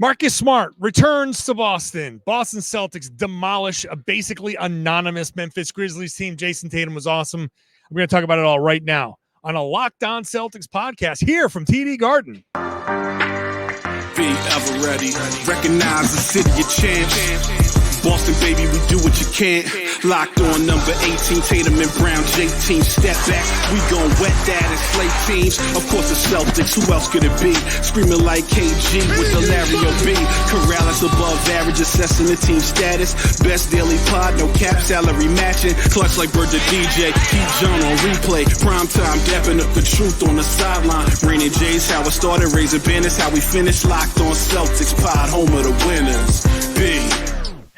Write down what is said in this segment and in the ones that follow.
Marcus Smart returns to Boston. Boston Celtics demolish a basically anonymous Memphis Grizzlies team. Jayson Tatum was awesome. We're going to talk about it all right now on a Locked On Celtics podcast here from TD Garden. Be ever ready. Recognize the city of champs. Boston, baby, we do what you can't. Locked on number 18, Tatum and Brown, J-team, step back. We gon' wet that and slay teams. Of course, the Celtics, who else could it be? Screaming like KG with the Larry O.B. Karalis above average, assessing the team status. Best daily pod, no cap salary matching. Clutch like Bird the DJ, Keith John on replay. Prime time, dapping up the truth on the sideline. Raining J's, how it started, raising banners, how we finished. Locked on Celtics pod, home of the winners. B.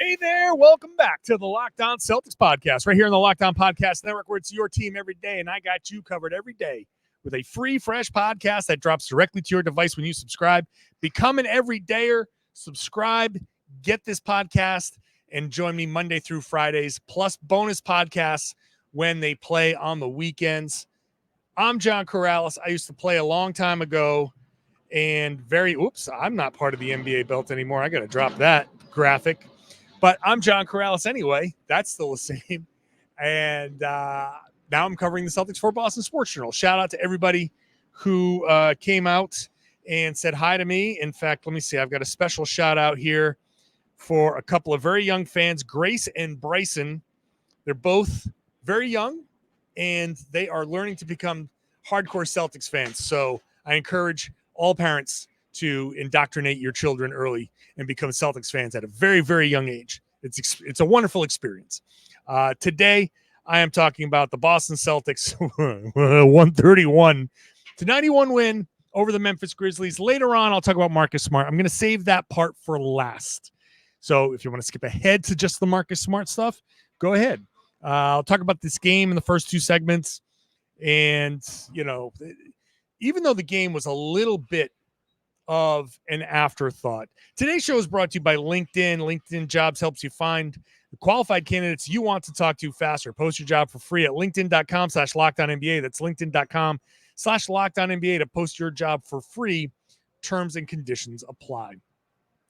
Hey there, welcome back to the Locked On Celtics podcast, right here on the Locked On Podcast Network, where it's your team every day, and I got you covered every day with a free, fresh podcast that drops directly to your device when you subscribe. Become an everydayer, subscribe, get this podcast, and join me Monday through Fridays, plus bonus podcasts when they play on the weekends. I'm John Karalis. I used to play a long time ago, and I'm not part of the NBA belt anymore. I got to drop that graphic. But I'm John Karalis anyway. That's still the same. And now I'm covering the Celtics for Boston Sports Journal. Shout out to everybody who came out and said hi to me. In fact, let me see. I've got a special shout out here for a couple of very young fans, Grace and Bryson. They're both very young, and they are learning to become hardcore Celtics fans. So I encourage all parents to indoctrinate your children early and become Celtics fans at a very, very young age. It's a wonderful experience. Today, I am talking about the Boston Celtics 131-91 win over the Memphis Grizzlies. Later on, I'll talk about Marcus Smart. I'm going to save that part for last. So if you want to skip ahead to just the Marcus Smart stuff, go ahead. I'll talk about this game in the first two segments. And, even though the game was a little bit of an afterthought. Today's show is brought to you by LinkedIn. LinkedIn Jobs helps you find the qualified candidates you want to talk to faster. Post your job for free at linkedin.com/LockedOnNBA. That's linkedin.com/LockedOnNBA to post your job for free. Terms and conditions apply.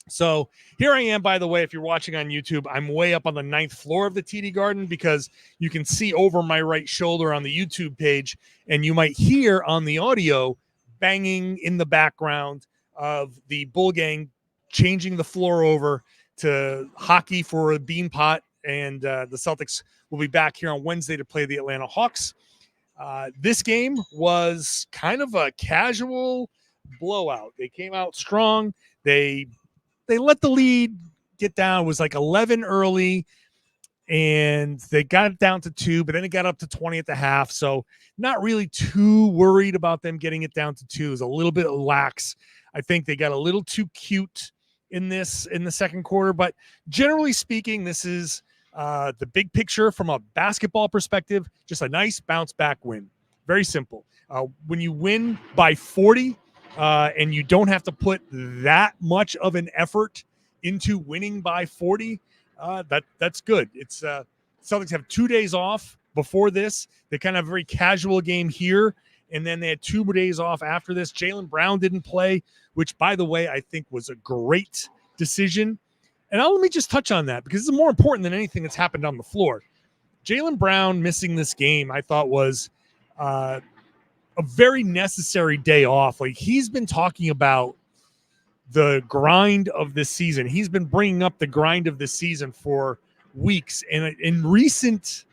So here I am, by the way, if you're watching on YouTube, I'm way up on the 9th floor of the TD Garden because you can see over my right shoulder on the YouTube page, and you might hear on the audio banging in the background of the Bull Gang changing the floor over to hockey for a bean pot, and the Celtics will be back here on Wednesday to play the Atlanta Hawks. This game was kind of a casual blowout. They came out strong. They let the lead get down. It was like 11 early, and they got it down to 2, but then it got up to 20 at the half. So not really too worried about them getting it down to 2. It was a little bit lax. I think they got a little too cute in the second quarter, but generally speaking, this is the big picture from a basketball perspective, just a nice bounce back win. Very simple. When you win by 40 and you don't have to put that much of an effort into winning by 40, that's good. It's Celtics have 2 days off before this. They kind of have a very casual game here, and then they had 2 days off after this. Jaylen Brown didn't play, which, by the way, I think was a great decision. And let me just touch on that because it's more important than anything that's happened on the floor. Jaylen Brown missing this game, I thought, was a very necessary day off. Like, he's been talking about the grind of this season. He's been bringing up the grind of this season for weeks. And in recent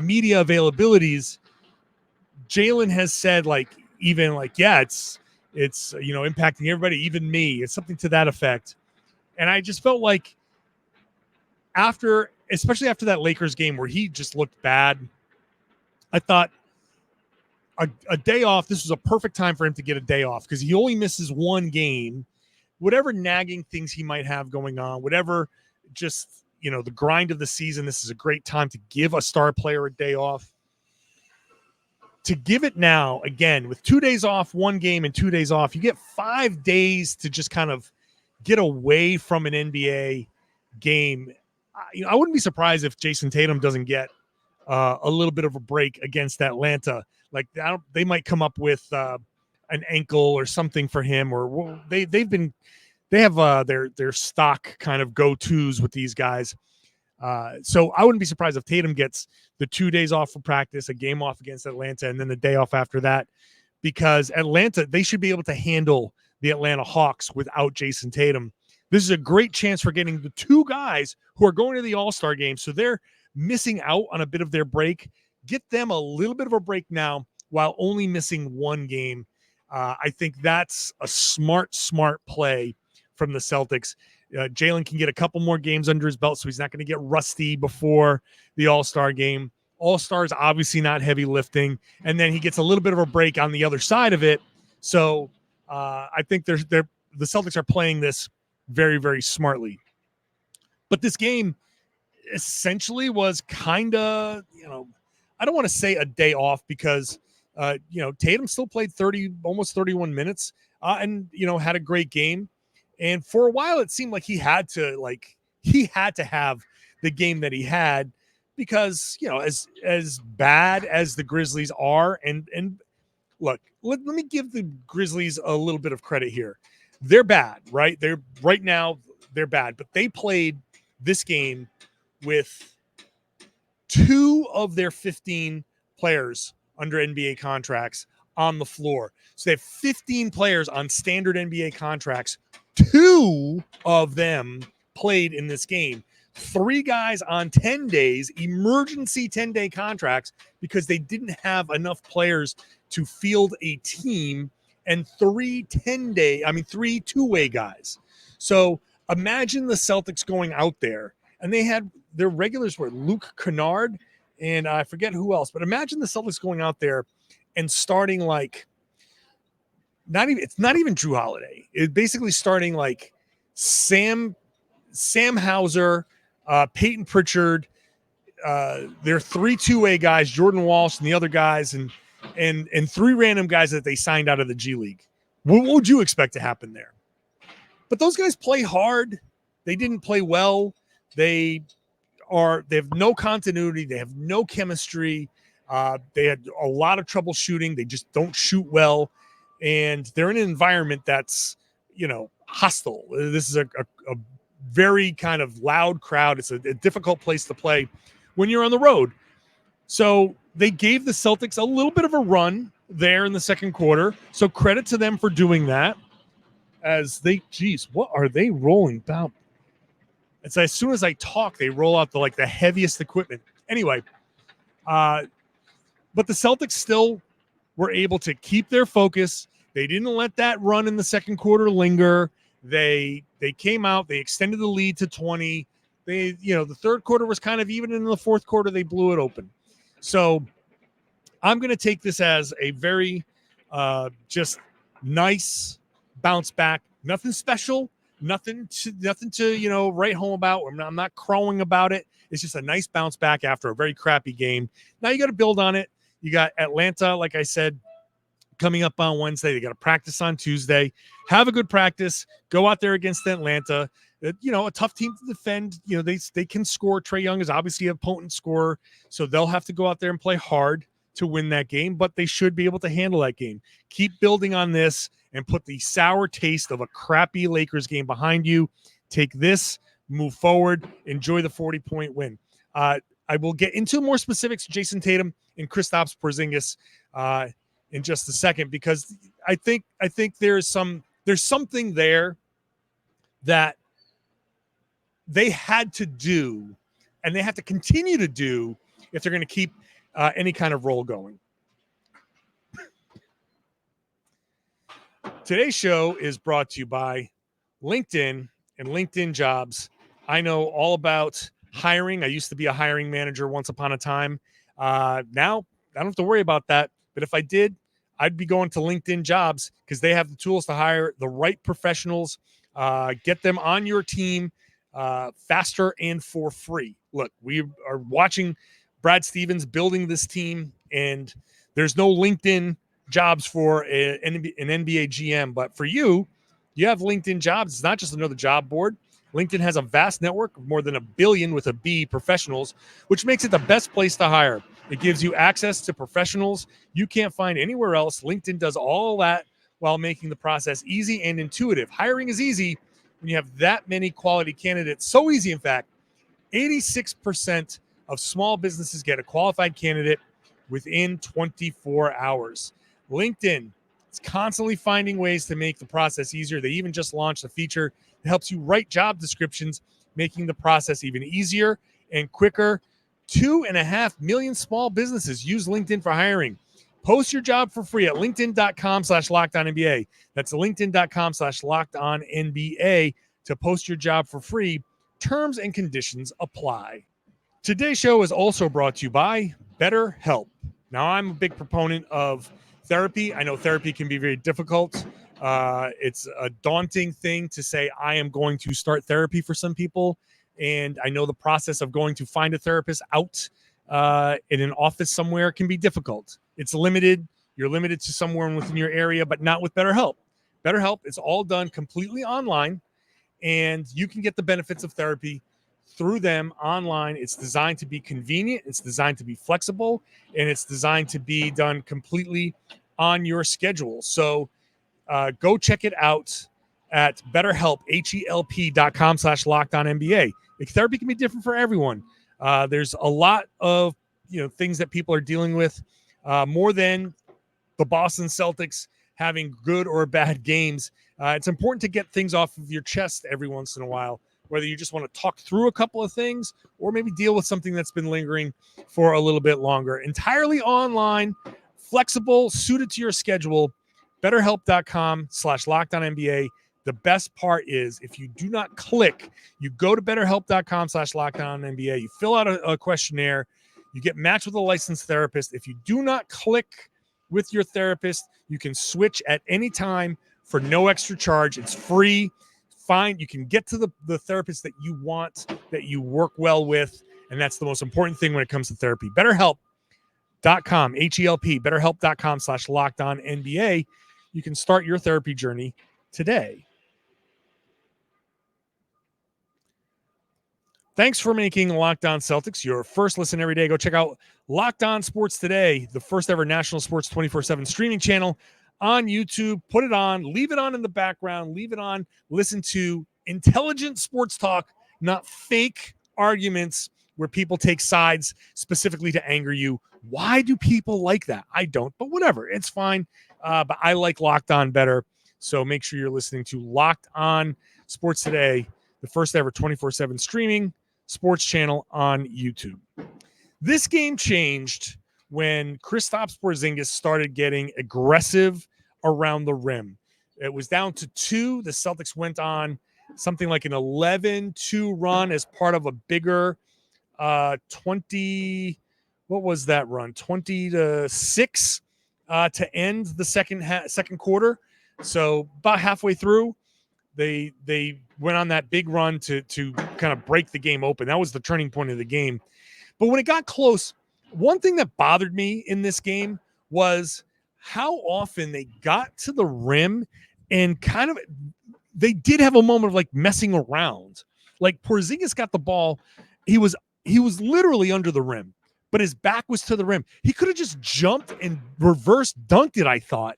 media availabilities, Jaylen has said, it's impacting everybody, even me. It's something to that effect. And I just felt like especially after that Lakers game where he just looked bad, I thought a day off, this was a perfect time for him to get a day off because he only misses one game. Whatever nagging things he might have going on, whatever just, the grind of the season, this is a great time to give a star player a day off. To give it now, again, with 2 days off, 1 game and 2 days off, you get 5 days to just kind of get away from an NBA game. I wouldn't be surprised if Jayson Tatum doesn't get a little bit of a break against Atlanta. Like, they might come up with an ankle or something for him, or they've been they have their stock kind of go-tos with these guys. So I wouldn't be surprised if Tatum gets the 2 days off for practice, a game off against Atlanta, and then the day off after that, because Atlanta, they should be able to handle the Atlanta Hawks without Jayson Tatum. This is a great chance for getting the two guys who are going to the All-Star game. So they're missing out on a bit of their break. Get them a little bit of a break now while only missing one game. I think that's a smart play from the Celtics. Jaylen can get a couple more games under his belt, so he's not going to get rusty before the All-Star game. All-Star is obviously not heavy lifting, and then he gets a little bit of a break on the other side of it. So I think the Celtics are playing this very, very smartly. But this game essentially was kind of, I don't want to say a day off because, Tatum still played almost 31 minutes and, had a great game. And for a while, it seemed like he had to have the game that he had because, as bad as the Grizzlies are, and look, let me give the Grizzlies a little bit of credit here. They're bad, right? Right now they're bad, but they played this game with 2 of their 15 players under NBA contracts on the floor. So they have 15 players on standard NBA contracts. 2 of them played in this game. 3 guys on 10 days, emergency 10-day contracts, because they didn't have enough players to field a team, and 3 two-way guys. So imagine the Celtics going out there, and they had their regulars were Luke Kennard, and I forget who else, but imagine the Celtics going out there and starting it's not even Drew Holiday. It's basically starting like Sam Hauser, Peyton Pritchard, their 3 two-way guys, Jordan Walsh and the other guys, and 3 random guys that they signed out of the G League. What would you expect to happen there? But those guys play hard. They didn't play well. They have no continuity. They have no chemistry. They had a lot of trouble shooting. They just don't shoot well. And they're in an environment that's, hostile. This is a very kind of loud crowd. It's a difficult place to play when you're on the road. So they gave the Celtics a little bit of a run there in the second quarter. So credit to them for doing that. What are they rolling about? It's as soon as I talk, they roll out the heaviest equipment. Anyway, but the Celtics still were able to keep their focus. They didn't let that run in the second quarter linger. They came out, they extended the lead to 20. The third quarter was kind of even, in the fourth quarter they blew it open. So I'm going to take this as a very just nice bounce back. Nothing special, nothing to write home about. I'm not crowing about it. It's just a nice bounce back after a very crappy game. Now you got to build on it. You got Atlanta, like I said, coming up on Wednesday. They got to practice on Tuesday. Have a good practice. Go out there against Atlanta. A tough team to defend. They can score. Trae Young is obviously a potent scorer, so they'll have to go out there and play hard to win that game, but they should be able to handle that game. Keep building on this and put the sour taste of a crappy Lakers game behind you. Take this, move forward, enjoy the 40-point win. I will get into more specifics, Jayson Tatum and Kristaps Porzingis, in just a second, because I think there's something there that they had to do, and they have to continue to do if they're going to keep any kind of roll going. Today's show is brought to you by LinkedIn and LinkedIn Jobs. I know all about hiring. I used to be a hiring manager once upon a time. Now I don't have to worry about that. But if I did, I'd be going to LinkedIn Jobs because they have the tools to hire the right professionals, get them on your team faster and for free. Look, we are watching Brad Stevens building this team, and there's no LinkedIn Jobs for an NBA GM. But for you have LinkedIn Jobs. It's not just another job board. LinkedIn has a vast network of more than 1 billion with a B professionals, which makes it the best place to hire. It gives you access to professionals you can't find anywhere else. LinkedIn does all that while making the process easy and intuitive. Hiring is easy. when you have that many quality candidates. So easy, in fact. 86% of small businesses get a qualified candidate within 24 hours. LinkedIn is constantly finding ways to make the process easier. They even just launched a feature that helps you write job descriptions, making the process even easier and quicker. 2.5 million small businesses use LinkedIn for hiring. Post your job for free at linkedin.com/LockedOnNBA. That's linkedin.com/LockedOnNBA to post your job for free. Terms and conditions apply. Today's show is also brought to you by BetterHelp. Now, I'm a big proponent of therapy. I know therapy can be very difficult. It's a daunting thing to say, I am going to start therapy for some people. And I know the process of going to find a therapist out in an office somewhere can be difficult. It's limited. You're limited to somewhere within your area, but not with BetterHelp. BetterHelp is all done completely online, and you can get the benefits of therapy through them online. It's designed to be convenient. It's designed to be flexible, and it's designed to be done completely on your schedule. So go check it out at BetterHelp, HELP.com/LockedOnNBA. Like, therapy can be different for everyone. There's a lot of things that people are dealing with, more than the Boston Celtics having good or bad games. It's important to get things off of your chest every once in a while, whether you just want to talk through a couple of things or maybe deal with something that's been lingering for a little bit longer. Entirely online, flexible, suited to your schedule. BetterHelp.com/LockedOnNBA. The best part is, if you do not click, you go to BetterHelp.com/LockedOnNBA. You fill out a questionnaire. You get matched with a licensed therapist. If you do not click with your therapist, you can switch at any time for no extra charge. It's free. Fine. You can get to the therapist that you want, that you work well with. And that's the most important thing when it comes to therapy. BetterHelp.com, HELP, BetterHelp.com/LockedOnNBA. You can start your therapy journey today. Thanks for making Locked On Celtics your first listen every day. Go check out Locked On Sports Today, the first ever national sports 24/7 streaming channel on YouTube. Put it on, leave it on in the background, leave it on. Listen to intelligent sports talk, not fake arguments where people take sides specifically to anger you. Why do people like that? I don't, but whatever. It's fine. But I like Locked On better. So make sure you're listening to Locked On Sports Today, the first ever 24/7 streaming sports channel on YouTube. This game changed when Kristaps Porzingis started getting aggressive around the rim. It was down to 2. The Celtics went on something like an 11-2 run as part of a bigger 20. What was that run? 20-6 to end the second quarter. So about halfway through, they went on that big run to kind of break the game open. That was the turning point of the game. But when it got close, one thing that bothered me in this game was how often they got to the rim and kind of, they did have a moment of like messing around. Like, Porzingis got the ball. He was literally under the rim, but his back was to the rim. He could have just jumped and reverse dunked it, I thought.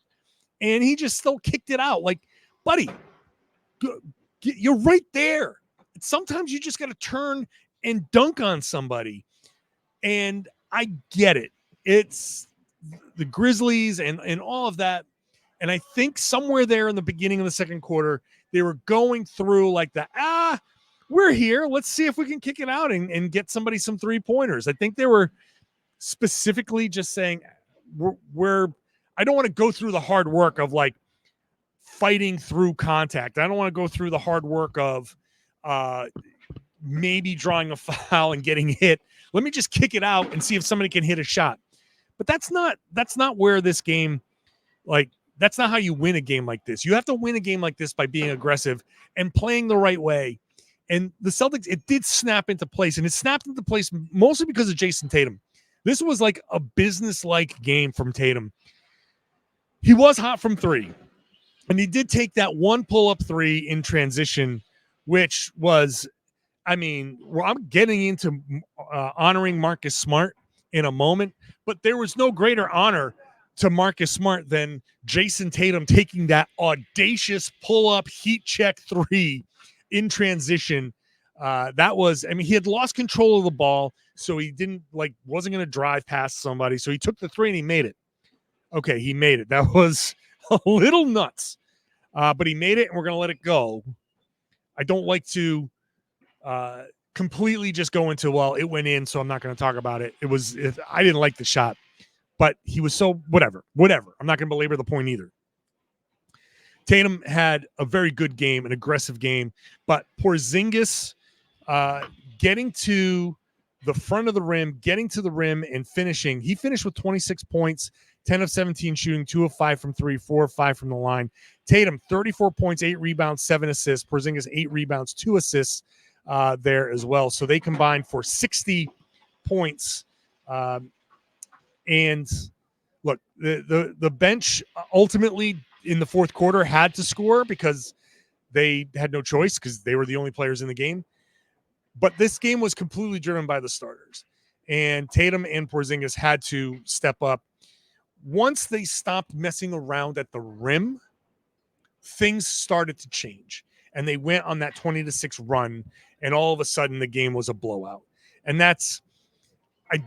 And he just still kicked it out. Like, buddy, you're right there. Sometimes you just got to turn and dunk on somebody. And I get it. It's the Grizzlies and all of that. And I think somewhere there in the beginning of the second quarter, they were going through like we're here. Let's see if we can kick it out and get somebody some 3-pointers. I think they were specifically just saying, I don't want to go through the hard work of like fighting through contact. I don't want to go through the hard work of maybe drawing a foul and getting hit. Let me just kick it out and see if somebody can hit a shot. But that's not where this game, like, that's not how you win a game like this. You have to win a game like this by being aggressive and playing the right way. And the Celtics, it did snap into place, and it snapped into place mostly because of Jayson Tatum. This was like a business-like game from Tatum. He was hot from 3, and he did take that one pull-up 3 in transition, which was, I mean, I'm getting into honoring Marcus Smart in a moment, but there was no greater honor to Marcus Smart than Jayson Tatum taking that audacious pull-up heat check three in transition. That was, I mean, he had lost control of the ball, so he wasn't going to drive past somebody. So he took the three and he made it. Okay, he made it. That was a little nuts, but he made it, and we're going to let it go. I don't like to completely just go into, well, it went in, so I'm not going to talk about it. I didn't like the shot, but he was so whatever. I'm not going to belabor the point either. Tatum had a very good game, an aggressive game, but Porzingis getting to the front of the rim, getting to the rim and finishing. He finished with 26 points, 10 of 17 shooting, 2 of 5 from 3, 4 of 5 from the line. Tatum, 34 points, 8 rebounds, 7 assists. Porzingis, 8 rebounds, 2 assists there as well. So they combined for 60 points. And look, the bench ultimately in the fourth quarter had to score because they had no choice because they were the only players in the game. But this game was completely driven by the starters. And Tatum and Porzingis had to step up. Once they stopped messing around at the rim, things started to change. And they went on that 20-6 run, and all of a sudden the game was a blowout. And I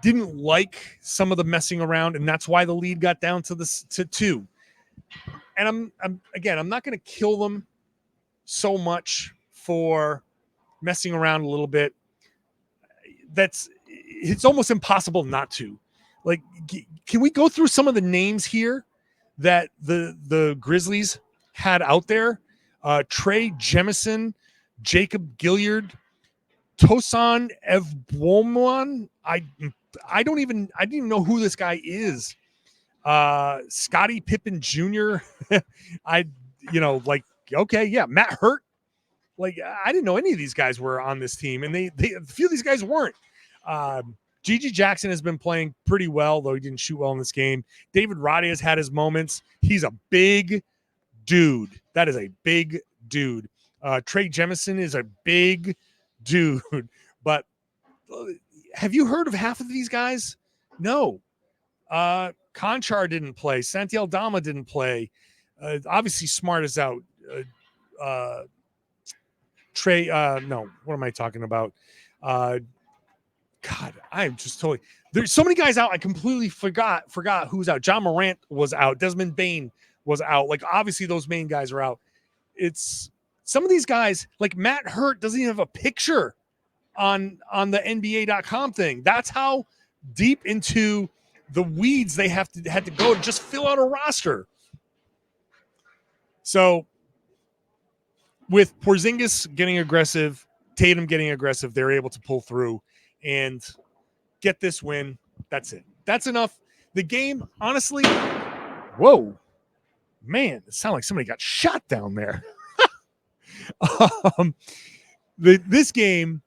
didn't like some of the messing around, and that's why the lead got down to 2. And I'm not going to kill them so much for messing around a little bit. It's almost impossible not to. Like, can we go through some of the names here that the Grizzlies had out there? Trey Jemison, Jacob Gilyard, Tosan Evbomwan. I didn't even know who this guy is. Scottie Pippen Jr. Okay, yeah, Matt Hurt. Like, I didn't know any of these guys were on this team, and a few of these guys weren't. Gigi Jackson has been playing pretty well, though he didn't shoot well in this game. David Roddy has had his moments. He's a big dude. That is a big dude. Trey Jemison is a big dude. But have you heard of half of these guys? No. Conchar didn't play. Santi Aldama didn't play. Obviously, Smart is out. Trey, no, what am I talking about? God, I'm just totally. There's so many guys out. I completely forgot who's out. John Morant was out. Desmond Bane was out. Like, obviously, those main guys are out. It's some of these guys, like Matt Hurt, doesn't even have a picture on the NBA.com thing. That's how deep into the weeds they had to go to just fill out a roster. So, with Porzingis getting aggressive, Tatum getting aggressive, they're able to pull through and get this win. That's it. That's enough. The game, honestly, whoa, man, it sounded like somebody got shot down there. This game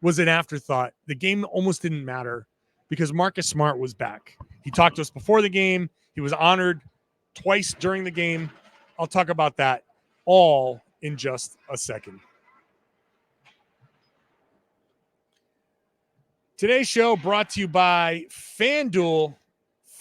was an afterthought. The game almost didn't matter because Marcus Smart was back. He talked to us before the game. He was honored twice during the game. I'll talk about that all in just a second. Today's show brought to you by FanDuel.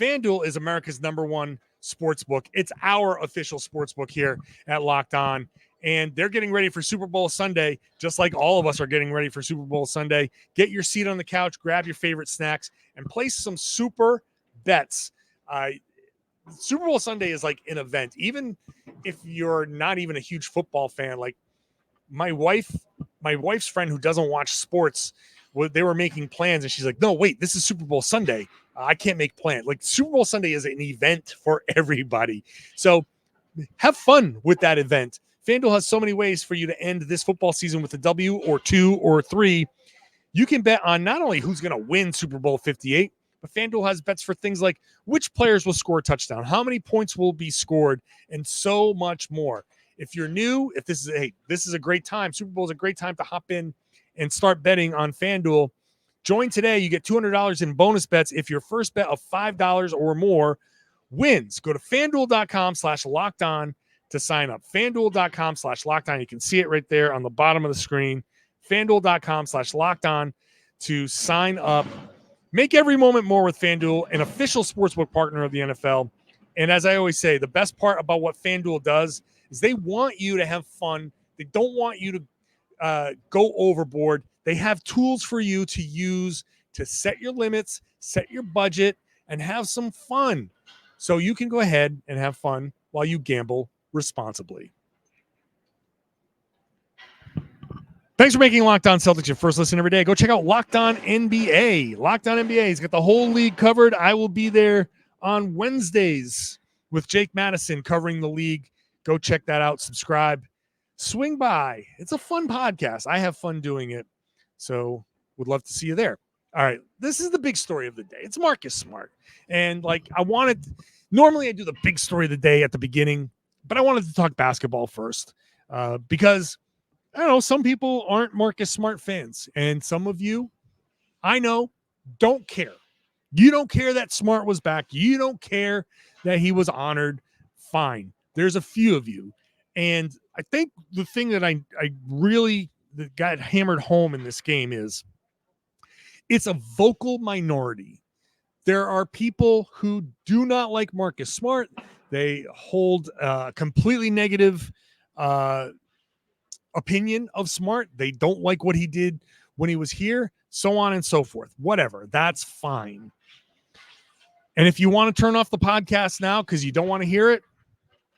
FanDuel is America's #1 sportsbook. It's our official sportsbook here at Locked On, and they're getting ready for Super Bowl Sunday, just like all of us are getting ready for Super Bowl Sunday. Get your seat on the couch, grab your favorite snacks, and place some super bets. Super Bowl Sunday is like an event. Even if you're not even a huge football fan, like my wife's friend who doesn't watch sports, they were making plans, and she's like, no, wait, this is Super Bowl Sunday. I can't make plans. Like, Super Bowl Sunday is an event for everybody. So have fun with that event. FanDuel has so many ways for you to end this football season with a W or 2 or 3. You can bet on not only who's going to win Super Bowl 58, but FanDuel has bets for things like which players will score a touchdown, how many points will be scored, and so much more. If you're new, this is a great time. Super Bowl is a great time to hop in and start betting on FanDuel. Join today. You get $200 in bonus bets if your first bet of $5 or more wins. Go to FanDuel.com/lockedon to sign up. FanDuel.com/lockedon. You can see it right there on the bottom of the screen. FanDuel.com/lockedon to sign up. Make every moment more with FanDuel, an official sportsbook partner of the NFL. And as I always say, the best part about what FanDuel does is they want you to have fun. They don't want you to go overboard. They have tools for you to use to set your limits, set your budget, and have some fun. So you can go ahead and have fun while you gamble responsibly. Thanks for making Locked On Celtics your first listen every day. Go check out Locked On NBA. Locked On NBA has got the whole league covered. I will be there on Wednesdays with Jake Madison covering the league. Go check that out. Subscribe. Swing by. It's a fun podcast. I have fun doing it. So would love to see you there. All right. This is the big story of the day. It's Marcus Smart. And normally I do the big story of the day at the beginning, but I wanted to talk basketball first because I don't know, some people aren't Marcus Smart fans, and some of you, I know, don't care. You don't care that Smart was back. You don't care that he was honored. Fine. There's a few of you. And I think the thing that I really that got hammered home in this game is it's a vocal minority. There are people who do not like Marcus Smart. They hold a completely negative opinion of Smart. They don't like what he did when he was here, so on and so forth. Whatever. That's fine. And if you want to turn off the podcast now because you don't want to hear it,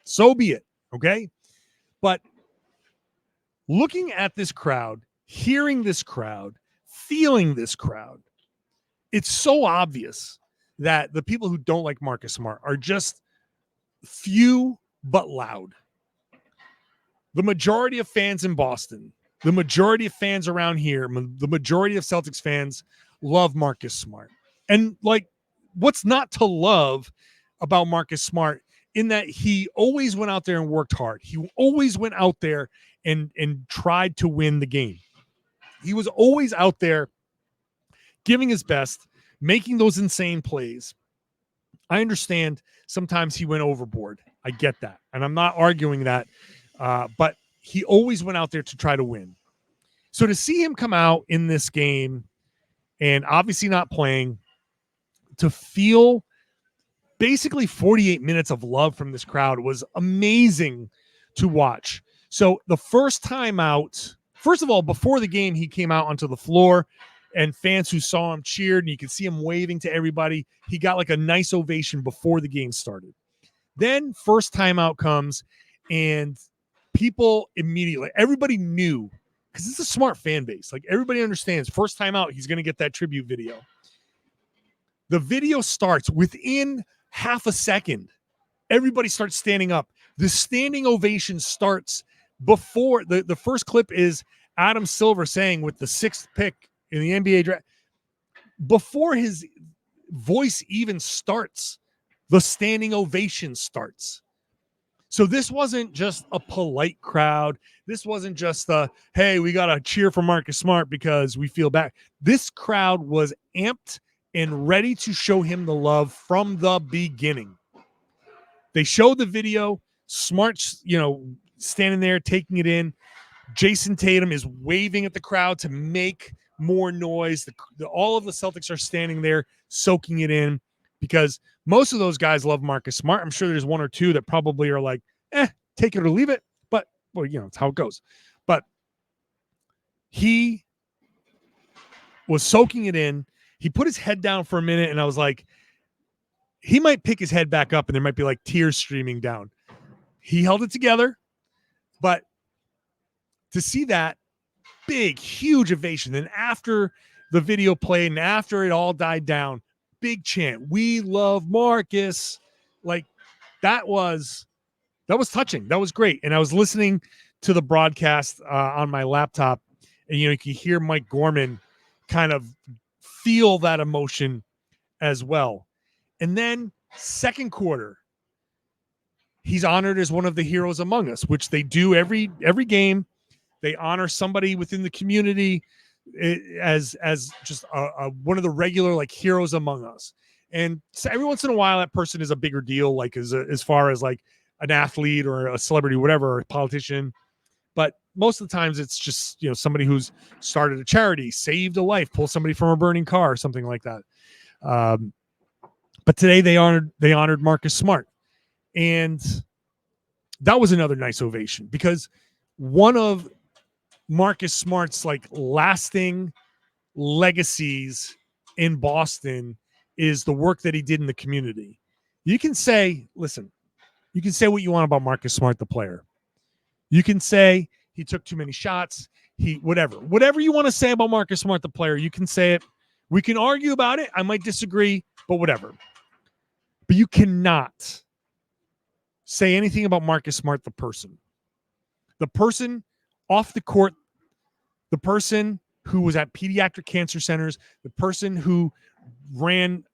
so be it. Okay. But looking at this crowd, hearing this crowd, feeling this crowd, it's so obvious that the people who don't like Marcus Smart are just few but loud. The majority of fans in Boston, the majority of fans around here, the majority of Celtics fans love Marcus Smart. And what's not to love about Marcus Smart in that he always went out there and worked hard. He always went out there and tried to win the game. He was always out there giving his best, making those insane plays. I understand sometimes he went overboard. I get that. And I'm not arguing that. But he always went out there to try to win. So to see him come out in this game and obviously not playing, to feel basically 48 minutes of love from this crowd was amazing to watch. So the first time out, first of all, before the game, he came out onto the floor and fans who saw him cheered and you could see him waving to everybody. He got a nice ovation before the game started. Then first time out comes and people immediately, everybody knew, because it's a Smart fan base. Everybody understands first time out, he's going to get that tribute video. The video starts within half a second. Everybody starts standing up. The standing ovation starts before the first clip is Adam Silver saying with the 6th pick in the NBA draft. Before his voice even starts, the standing ovation starts. So this wasn't just a polite crowd. This wasn't just hey, we got to cheer for Marcus Smart because we feel bad. This crowd was amped and ready to show him the love from the beginning. They showed the video. Smart's, standing there taking it in. Jayson Tatum is waving at the crowd to make more noise. All of the Celtics are standing there soaking it in because most of those guys love Marcus Smart. I'm sure there's one or two that probably are like, take it or leave it. But, it's how it goes. But he was soaking it in. He put his head down for a minute, and I was like, he might pick his head back up, and there might be tears streaming down. He held it together, but to see that big, huge ovation, and after the video played and after it all died down, big chant, "We love Marcus." That was touching. That was great. And I was listening to the broadcast on my laptop, and you can hear Mike Gorman kind of feel that emotion as well. And then second quarter, he's honored as one of the heroes among us, which they do every game. They honor somebody within the community as just one of the regular heroes among us. And so every once in a while, that person is a bigger deal, as far as an athlete or a celebrity, whatever, or a politician. But most of the times it's just, somebody who's started a charity, saved a life, pulled somebody from a burning car or something like that. But today they honored Marcus Smart. And that was another nice ovation because one of Marcus Smart's like lasting legacies in Boston is the work that he did in the community. You can say, listen, you can say what you want about Marcus Smart, the player. You can say he took too many shots. Whatever you want to say about Marcus Smart, the player, you can say it. We can argue about it. I might disagree, but whatever. But you cannot say anything about Marcus Smart, the person. The person off the court, the person who was at pediatric cancer centers, the person who ran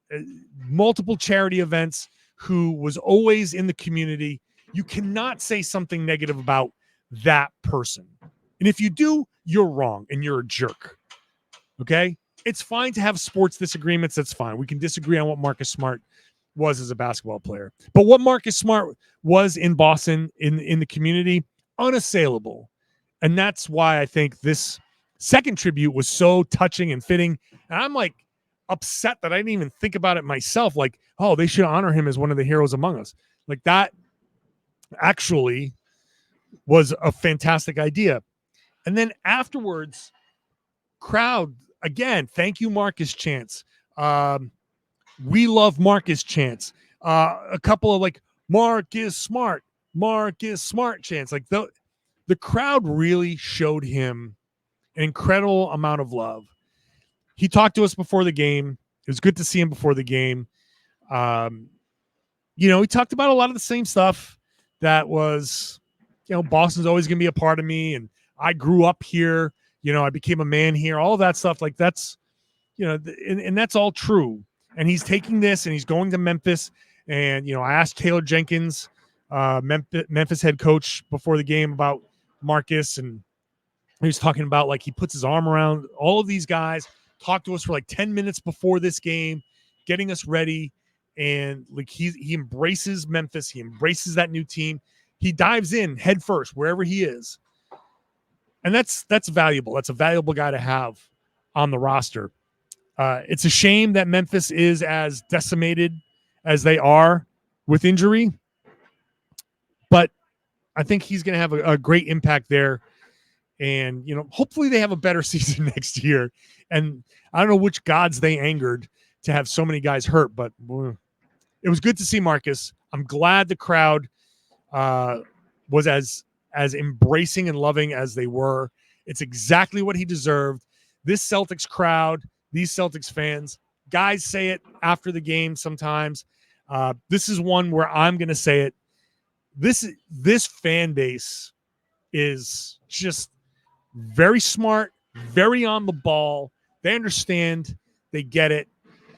multiple charity events, who was always in the community. You cannot say something negative about that person. And if you do, you're wrong and you're a jerk. Okay? It's fine to have sports disagreements. That's fine. We can disagree on what Marcus Smart was as a basketball player. But what Marcus Smart was in Boston, in the community, unassailable. And that's why I think this second tribute was so touching and fitting. And I'm like upset that I didn't even think about it myself. Like, oh, they should honor him as one of the heroes among us. Like, that actually was a fantastic idea. And then afterwards, crowd, again, thank you, Marcus chants. We love Marcus chants. A couple of like, Marcus Smart chants. Like, the crowd really showed him an incredible amount of love. He talked to us before the game. It was good to see him before the game. He talked about a lot of the same stuff that was, Boston's always going to be a part of me. And I grew up here. I became a man here. All of that stuff. Like, that's, and that's all true. And he's taking this and he's going to Memphis. And, I asked Taylor Jenkins, Memphis head coach, before the game about Marcus. And he was talking about, like, he puts his arm around all of these guys, talked to us for like 10 minutes before this game, getting us ready. And like, he embraces Memphis. He embraces that new team. He dives in head first, wherever he is. And that's valuable. That's a valuable guy to have on the roster. It's a shame that Memphis is as decimated as they are with injury, but I think he's going to have a great impact there. And, hopefully they have a better season next year. And I don't know which gods they angered to have so many guys hurt, but it was good to see Marcus. I'm glad the crowd was as embracing and loving as they were. It's exactly what he deserved. This Celtics crowd, these Celtics fans, guys say it after the game sometimes. This is one where I'm going to say it. This fan base is just very smart, very on the ball. They understand. They get it.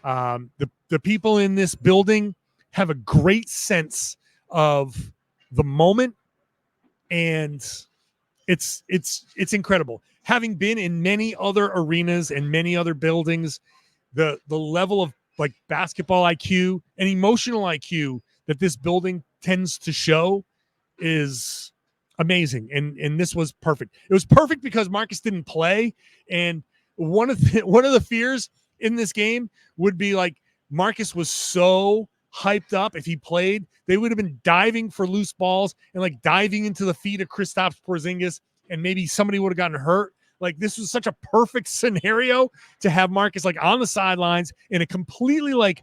The people in this building have a great sense of the moment, and it's incredible. Having been in many other arenas and many other buildings, the level of like basketball IQ and emotional IQ that this building tends to show is amazing. And this was perfect. It was perfect because Marcus didn't play. And one of the fears in this game would be like, Marcus was so hyped up. If he played, they would have been diving for loose balls and like diving into the feet of Kristaps Porzingis, and maybe somebody would have gotten hurt. Like, this was such a perfect scenario to have Marcus like on the sidelines in a completely like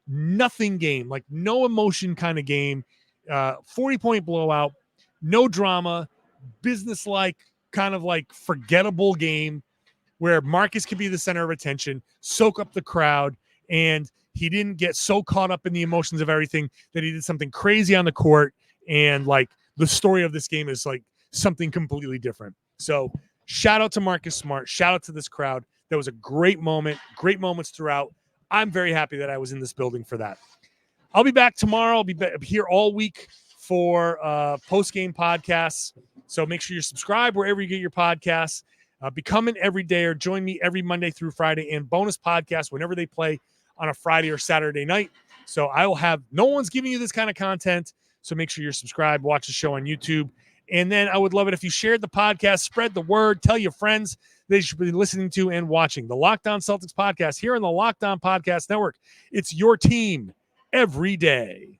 nothing game, like no emotion kind of game, 40-point blowout, no drama, business-like kind of like forgettable game where Marcus could be the center of attention, soak up the crowd, and he didn't get so caught up in the emotions of everything that he did something crazy on the court. And like, the story of this game is like something completely different. So shout out to Marcus Smart. Shout out to this crowd. That was a great moment, great moments throughout. I'm very happy that I was in this building for that. I'll be back tomorrow. I'll be here all week for post-game podcasts. So make sure you're subscribed wherever you get your podcasts. Become an everydayer. Join me every Monday through Friday, and bonus podcasts whenever they play on a Friday or Saturday night. So I will have, no one's giving you this kind of content. So make sure you're subscribed, watch the show on YouTube. And then I would love it if you shared the podcast, spread the word, tell your friends they should be listening to and watching the Locked On Celtics podcast here on the Locked On Podcast Network. It's your team every day.